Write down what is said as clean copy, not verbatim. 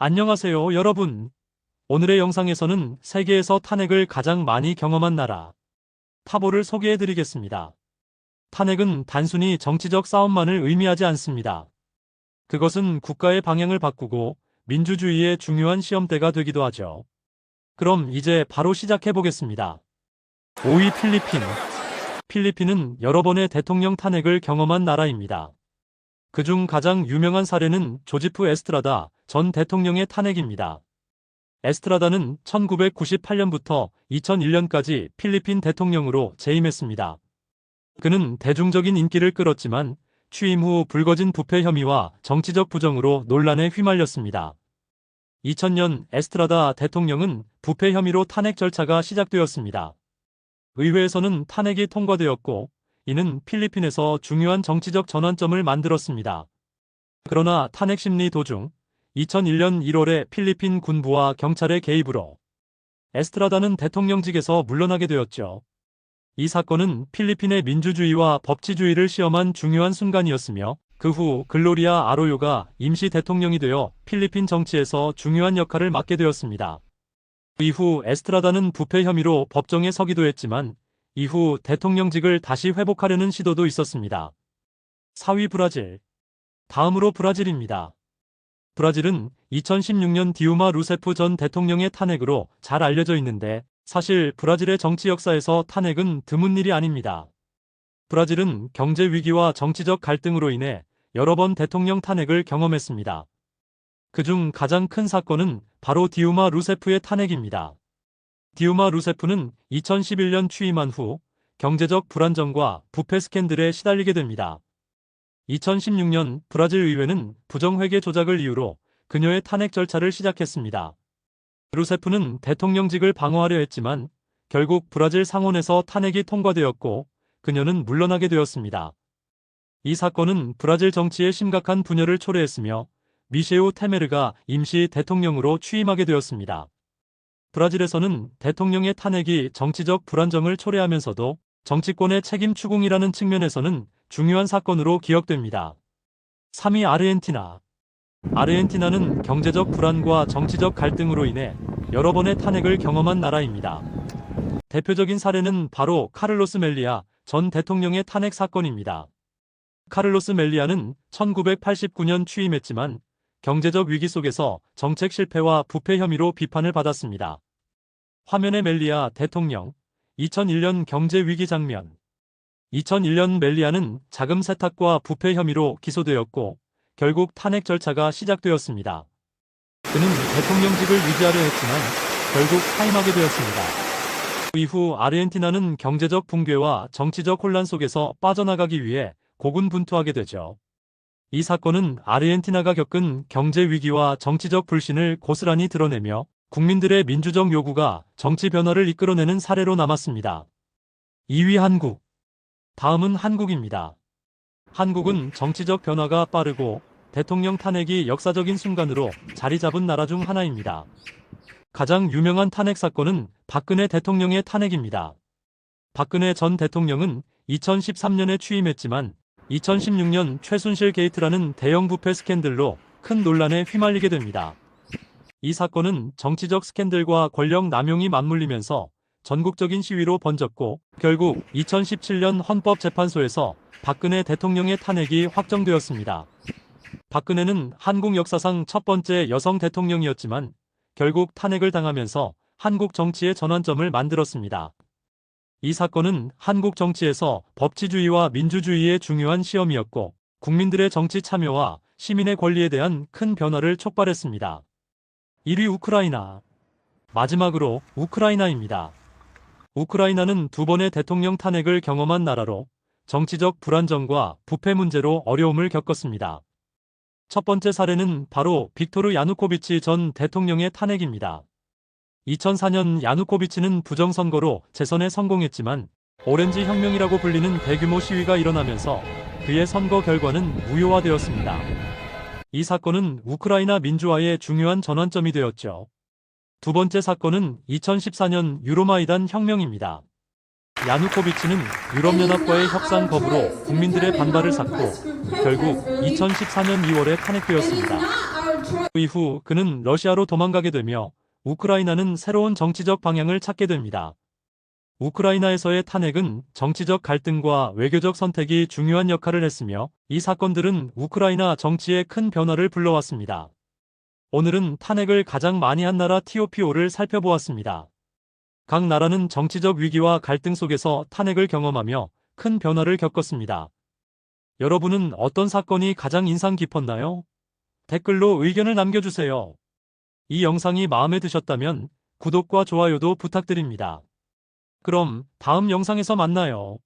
안녕하세요, 여러분. 오늘의 영상에서는 세계에서 탄핵을 가장 많이 경험한 나라, 타보를 소개해드리겠습니다. 탄핵은 단순히 정치적 싸움만을 의미하지 않습니다. 그것은 국가의 방향을 바꾸고 민주주의의 중요한 시험대가 되기도 하죠. 그럼 이제 바로 시작해보겠습니다. 5위 필리핀. 필리핀은 여러 번의 대통령 탄핵을 경험한 나라입니다. 그중 가장 유명한 사례는 조지프 에스트라다 전 대통령의 탄핵입니다. 에스트라다는 1998년부터 2001년까지 필리핀 대통령으로 재임했습니다. 그는 대중적인 인기를 끌었지만 취임 후 불거진 부패 혐의와 정치적 부정으로 논란에 휘말렸습니다. 2000년 에스트라다 대통령은 부패 혐의로 탄핵 절차가 시작되었습니다. 의회에서는 탄핵이 통과되었고 이는 필리핀에서 중요한 정치적 전환점을 만들었습니다. 그러나 탄핵 심리 도중 2001년 1월에 필리핀 군부와 경찰의 개입으로 에스트라다는 대통령직에서 물러나게 되었죠. 이 사건은 필리핀의 민주주의와 법치주의를 시험한 중요한 순간이었으며 그 후 글로리아 아로요가 임시 대통령이 되어 필리핀 정치에서 중요한 역할을 맡게 되었습니다. 이후 에스트라다는 부패 혐의로 법정에 서기도 했지만 이후 대통령직을 다시 회복하려는 시도도 있었습니다. 4위 브라질. 다음으로 브라질입니다. 브라질은 2016년 디우마 루세프 전 대통령의 탄핵으로 잘 알려져 있는데 사실 브라질의 정치 역사에서 탄핵은 드문 일이 아닙니다. 브라질은 경제 위기와 정치적 갈등으로 인해 여러 번 대통령 탄핵을 경험했습니다. 그중 가장 큰 사건은 바로 디우마 루세프의 탄핵입니다. 디우마 루세프는 2011년 취임한 후 경제적 불안정과 부패 스캔들에 시달리게 됩니다. 2016년 브라질 의회는 부정회계 조작을 이유로 그녀의 탄핵 절차를 시작했습니다. 루세프는 대통령직을 방어하려 했지만 결국 브라질 상원에서 탄핵이 통과되었고 그녀는 물러나게 되었습니다. 이 사건은 브라질 정치에 심각한 분열을 초래했으며 미셰우 테메르가 임시 대통령으로 취임하게 되었습니다. 브라질에서는 대통령의 탄핵이 정치적 불안정을 초래하면서도 정치권의 책임 추궁이라는 측면에서는 중요한 사건으로 기억됩니다. 3위 아르헨티나. 아르헨티나는 경제적 불안과 정치적 갈등으로 인해 여러 번의 탄핵을 경험한 나라입니다. 대표적인 사례는 바로 카를로스 멜리아 전 대통령의 탄핵 사건입니다. 카를로스 멜리아는 1989년 취임했지만 경제적 위기 속에서 정책 실패와 부패 혐의로 비판을 받았습니다. 화면의 멜리아 대통령, 2001년 경제 위기 장면. 2001년 멜리아는 자금 세탁과 부패 혐의로 기소되었고 결국 탄핵 절차가 시작되었습니다. 그는 대통령직을 유지하려 했지만 결국 사임하게 되었습니다. 이후 아르헨티나는 경제적 붕괴와 정치적 혼란 속에서 빠져나가기 위해 고군분투하게 되죠. 이 사건은 아르헨티나가 겪은 경제 위기와 정치적 불신을 고스란히 드러내며 국민들의 민주적 요구가 정치 변화를 이끌어내는 사례로 남았습니다. 2위 한국. 다음은 한국입니다. 한국은 정치적 변화가 빠르고 대통령 탄핵이 역사적인 순간으로 자리 잡은 나라 중 하나입니다. 가장 유명한 탄핵 사건은 박근혜 대통령의 탄핵입니다. 박근혜 전 대통령은 2013년에 취임했지만 2016년 최순실 게이트라는 대형 부패 스캔들로 큰 논란에 휘말리게 됩니다. 이 사건은 정치적 스캔들과 권력 남용이 맞물리면서 전국적인 시위로 번졌고 결국 2017년 헌법재판소에서 박근혜 대통령의 탄핵이 확정되었습니다. 박근혜는 한국 역사상 첫 번째 여성 대통령이었지만 결국 탄핵을 당하면서 한국 정치의 전환점을 만들었습니다. 이 사건은 한국 정치에서 법치주의와 민주주의의 중요한 시험이었고 국민들의 정치 참여와 시민의 권리에 대한 큰 변화를 촉발했습니다. 1위 우크라이나. 마지막으로 우크라이나입니다. 우크라이나는 두 번의 대통령 탄핵을 경험한 나라로 정치적 불안정과 부패 문제로 어려움을 겪었습니다. 첫 번째 사례는 바로 빅토르 야누코비치 전 대통령의 탄핵입니다. 2004년 야누코비치는 부정선거로 재선에 성공했지만 오렌지 혁명이라고 불리는 대규모 시위가 일어나면서 그의 선거 결과는 무효화되었습니다. 이 사건은 우크라이나 민주화의 중요한 전환점이 되었죠. 두 번째 사건은 2014년 유로마이단 혁명입니다. 야누코비치는 유럽연합과의 협상 거부로 국민들의 반발을 샀고 결국 2014년 2월에 탄핵되었습니다. 이후 그는 러시아로 도망가게 되며 우크라이나는 새로운 정치적 방향을 찾게 됩니다. 우크라이나에서의 탄핵은 정치적 갈등과 외교적 선택이 중요한 역할을 했으며 이 사건들은 우크라이나 정치에 큰 변화를 불러왔습니다. 오늘은 탄핵을 가장 많이 한 나라 TOPO를 살펴보았습니다. 각 나라는 정치적 위기와 갈등 속에서 탄핵을 경험하며 큰 변화를 겪었습니다. 여러분은 어떤 사건이 가장 인상 깊었나요? 댓글로 의견을 남겨주세요. 이 영상이 마음에 드셨다면 구독과 좋아요도 부탁드립니다. 그럼 다음 영상에서 만나요.